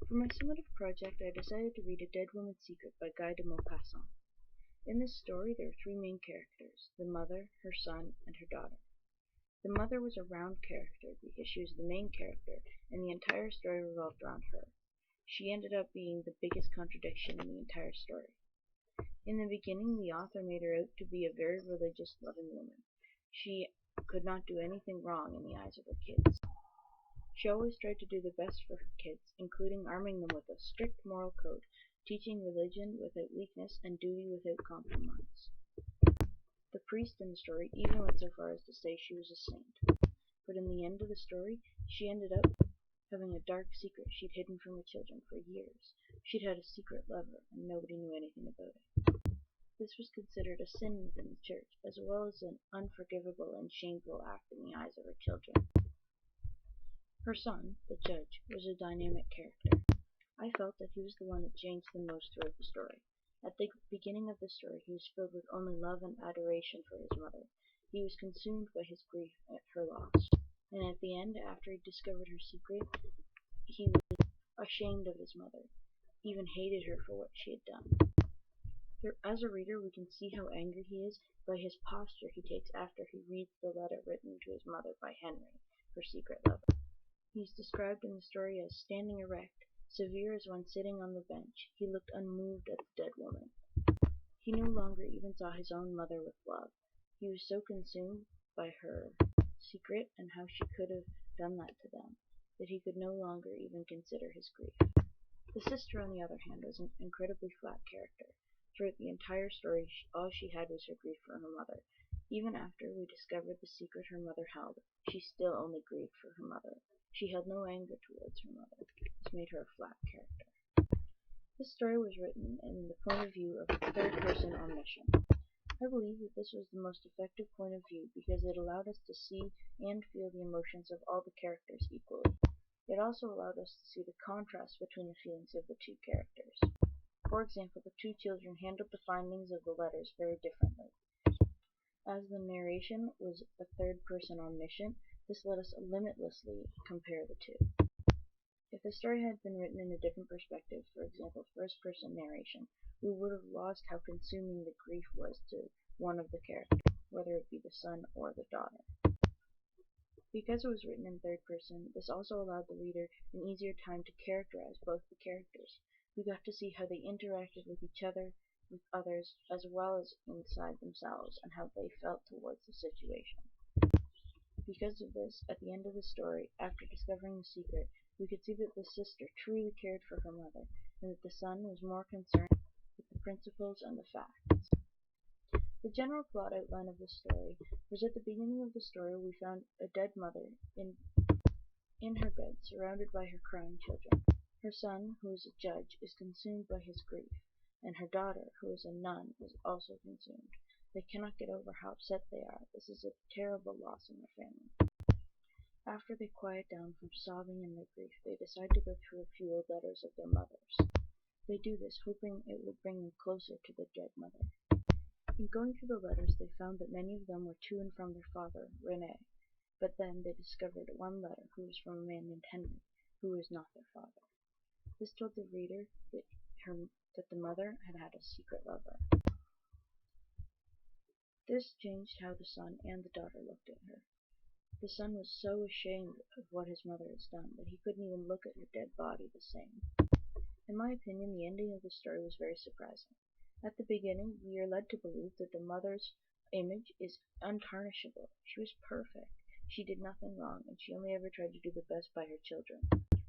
For my summative project, I decided to read A Dead Woman's Secret by Guy Maupassant. In this story, there are three main characters: the mother, her son, and her daughter. The mother was a round character because she was the main character, and the entire story revolved around her. She ended up being the biggest contradiction in the entire story. In the beginning, the author made her out to be a very religious, loving woman. She could not do anything wrong in the eyes of her kids. She always tried to do the best for her kids, including arming them with a strict moral code, teaching religion without weakness and duty without compromise. The priest in the story even went so far as to say she was a saint. But in the end of the story, she ended up having a dark secret she'd hidden from her children for years. She'd had a secret lover, and nobody knew anything about it. This was considered a sin within the church, as well as an unforgivable and shameful act in the eyes of her children. Her son, the judge, was a dynamic character. I felt that he was the one that changed the most throughout the story. At the beginning of the story, he was filled with only love and adoration for his mother. He was consumed by his grief at her loss. And at the end, after he discovered her secret, he was ashamed of his mother, even hated her for what she had done. As a reader, we can see how angry he is by his posture he takes after he reads the letter written to his mother by Henry, her secret lover. He is described in the story as standing erect, severe as one sitting on the bench. He looked unmoved at the dead woman. He no longer even saw his own mother with love. He was so consumed by her secret and how she could have done that to them, that he could no longer even consider his grief. The sister, on the other hand, was an incredibly flat character. Throughout the entire story, all she had was her grief for her mother. Even after we discovered the secret her mother held, she still only grieved for her mother. She held no anger towards her mother. This made her a flat character. This story was written in the point of view of a third-person omniscient. I believe that this was the most effective point of view because it allowed us to see and feel the emotions of all the characters equally. It also allowed us to see the contrast between the feelings of the two characters. For example, the two children handled the findings of the letters very differently. As the narration was a third-person omniscient, this let us limitlessly compare the two. If the story had been written in a different perspective, for example, first-person narration, we would have lost how consuming the grief was to one of the characters, whether it be the son or the daughter. Because it was written in third person, this also allowed the reader an easier time to characterize both the characters. We got to see how they interacted with each other, with others, as well as inside themselves, and how they felt towards the situation. Because of this, at the end of the story, after discovering the secret, we could see that the sister truly cared for her mother, and that the son was more concerned with the principles and the facts. The general plot outline of the story was at the beginning of the story we found a dead mother in her bed, surrounded by her crying children. Her son, who is a judge, is consumed by his grief, and her daughter, who is a nun, is also consumed. They cannot get over how upset they are. This is a terrible loss in their family. After they quiet down from sobbing in their grief, they decide to go through a few old letters of their mothers. They do this, hoping it would bring them closer to the dead mother. In going through the letters, they found that many of them were to and from their father, René, but then they discovered one letter who was from a man named Henry, who was not their father. This told the reader that the mother had had a secret lover. This changed how the son and the daughter looked at her. The son was so ashamed of what his mother had done that he couldn't even look at her dead body the same. In my opinion, the ending of the story was very surprising. At the beginning, we are led to believe that the mother's image is untarnishable. She was perfect. She did nothing wrong, and she only ever tried to do the best by her children.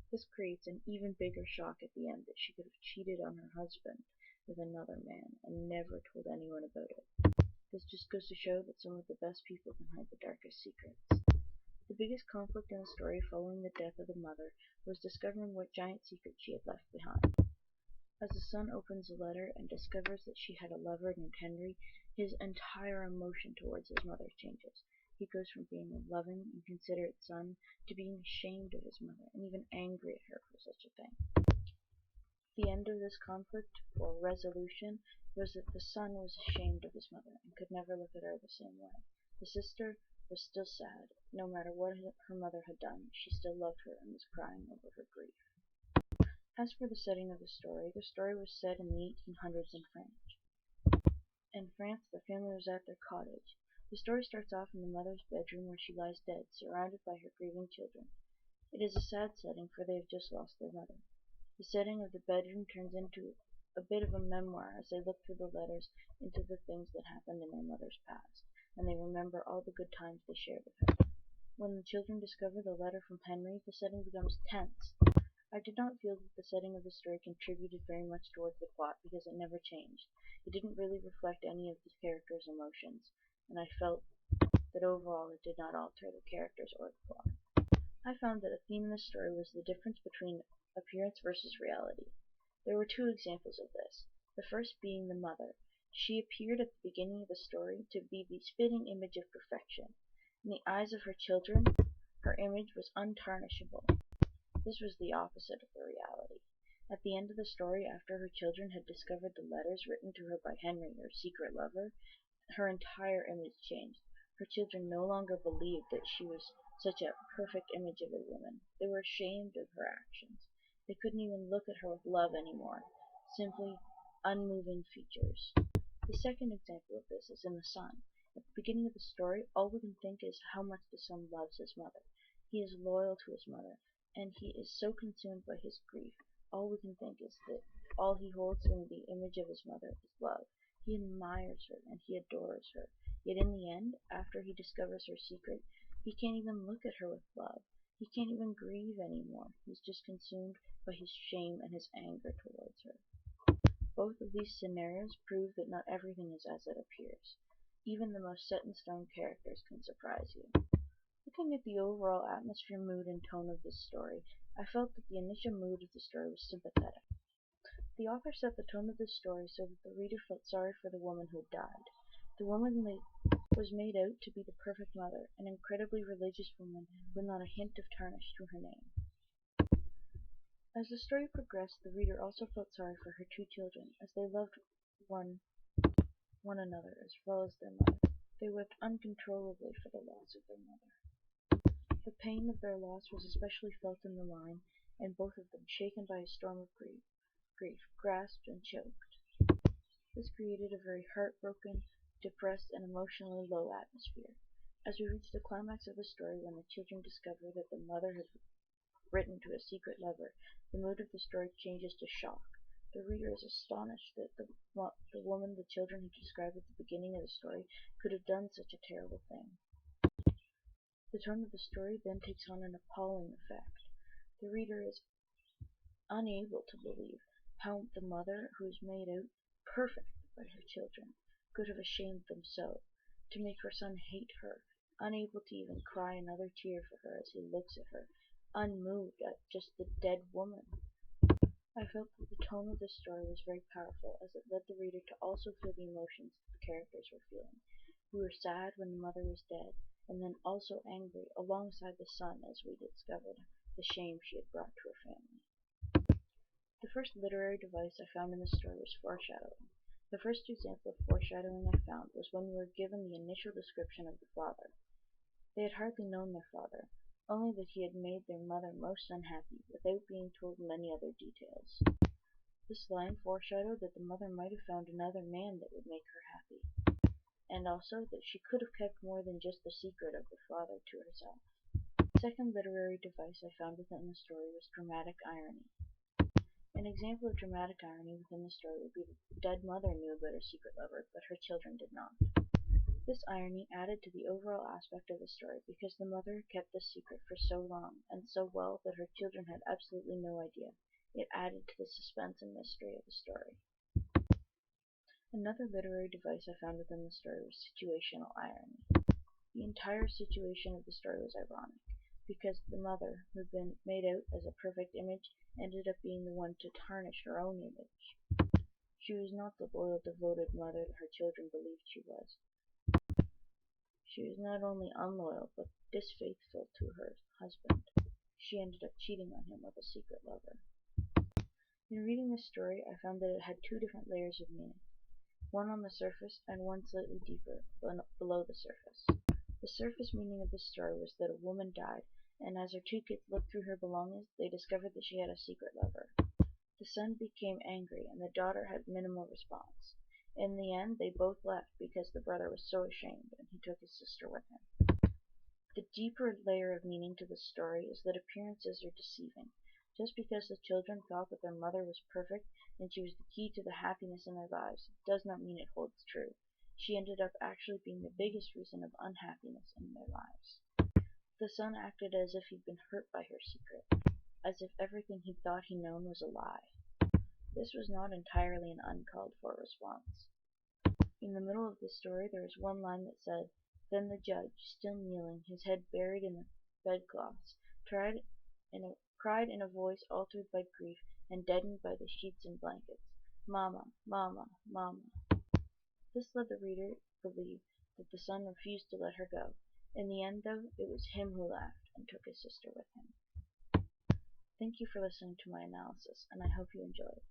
This creates an even bigger shock at the end that she could have cheated on her husband with another man and never told anyone about it. This just goes to show that some of the best people can hide the darkest secrets. The biggest conflict in the story following the death of the mother was discovering what giant secret she had left behind. As the son opens the letter and discovers that she had a lover named Henry, his entire emotion towards his mother changes. He goes from being a loving and considerate son to being ashamed of his mother and even angry at her for such a thing. The end of this conflict, or resolution, was that the son was ashamed of his mother and could never look at her the same way. The sister was still sad. No matter what her mother had done, she still loved her and was crying over her grief. As for the setting of the story was set in the 1800s in France. In France, the family was at their cottage. The story starts off in the mother's bedroom where she lies dead, surrounded by her grieving children. It is a sad setting, for they have just lost their mother. The setting of the bedroom turns into a bit of a memoir as they look through the letters into the things that happened in their mother's past, and they remember all the good times they shared with her. When the children discover the letter from Henry, the setting becomes tense. I did not feel that the setting of the story contributed very much towards the plot because it never changed. It didn't really reflect any of the characters' emotions, and I felt that overall it did not alter the characters or the plot. I found that a theme in the story was the difference between appearance versus reality. There were two examples of this. The first being the mother. She appeared at the beginning of the story to be the spitting image of perfection. In the eyes of her children, her image was untarnishable. This was the opposite of the reality. At the end of the story, after her children had discovered the letters written to her by Henry, her secret lover, her entire image changed. Her children no longer believed that she was such a perfect image of a woman. They were ashamed of her actions. They couldn't even look at her with love anymore, simply unmoving features. The second example of this is in the son. At the beginning of the story, all we can think is how much the son loves his mother. He is loyal to his mother, and he is so consumed by his grief. All we can think is that all he holds in the image of his mother is love. He admires her and he adores her. Yet in the end, after he discovers her secret, he can't even look at her with love. He can't even grieve anymore. He's just consumed by his shame and his anger towards her. Both of these scenarios prove that not everything is as it appears. Even the most set-in-stone characters can surprise you. Looking at the overall atmosphere, mood, and tone of this story, I felt that the initial mood of the story was sympathetic. The author set the tone of this story so that the reader felt sorry for the woman who had died. The woman was made out to be the perfect mother, an incredibly religious woman with not a hint of tarnish to her name. As the story progressed, the reader also felt sorry for her two children, as they loved one another as well as their mother. They wept uncontrollably for the loss of their mother. The pain of their loss was especially felt in the line, and both of them, shaken by a storm of grief, grasped and choked. This created a very heartbroken, depressed, and emotionally low atmosphere. As we reach the climax of the story, when the children discover that the mother had written to a secret lover, the mood of the story changes to shock. The reader is astonished that the woman the children had described at the beginning of the story could have done such a terrible thing. The tone of the story then takes on an appalling effect. The reader is unable to believe how the mother, who is made out perfect by her children, could have ashamed them so, to make her son hate her, unable to even cry another tear for her as he looks at her, unmoved at just the dead woman. I felt that the tone of this story was very powerful, as it led the reader to also feel the emotions that the characters were feeling. We were sad when the mother was dead, and then also angry alongside the son as we discovered the shame she had brought to her family. The first literary device I found in the story was foreshadowing. The first example of foreshadowing I found was when we were given the initial description of the father. They had hardly known their father, only that he had made their mother most unhappy, without being told many other details. This line foreshadowed that the mother might have found another man that would make her happy, and also that she could have kept more than just the secret of the father to herself. The second literary device I found within the story was dramatic irony. An example of dramatic irony within the story would be that the dead mother knew about her secret lover, but her children did not. This irony added to the overall aspect of the story because the mother kept this secret for so long and so well that her children had absolutely no idea. It added to the suspense and mystery of the story. Another literary device I found within the story was situational irony. The entire situation of the story was ironic, because the mother, who had been made out as a perfect image, ended up being the one to tarnish her own image. She was not the loyal, devoted mother that her children believed she was. She was not only unloyal, but disfaithful to her husband. She ended up cheating on him with a secret lover. In reading this story, I found that it had two different layers of meaning, one on the surface and one slightly deeper, below the surface. The surface meaning of this story was that a woman died, and as her two kids looked through her belongings, they discovered that she had a secret lover. The son became angry, and the daughter had minimal response. In the end, they both left because the brother was so ashamed, and he took his sister with him. The deeper layer of meaning to this story is that appearances are deceiving. Just because the children thought that their mother was perfect and she was the key to the happiness in their lives does not mean it holds true. She ended up actually being the biggest reason of unhappiness in their lives. The son acted as if he'd been hurt by her secret, as if everything he thought he'd known was a lie. This was not entirely an uncalled for response. In the middle of the story there was one line that said, "Then the judge, still kneeling, his head buried in the bedclothes, cried in a voice altered by grief and deadened by the sheets and blankets, 'Mama, Mama, Mama.'" This led the reader to believe that the son refused to let her go. In the end, though, it was him who laughed and took his sister with him. Thank you for listening to my analysis, and I hope you enjoyed.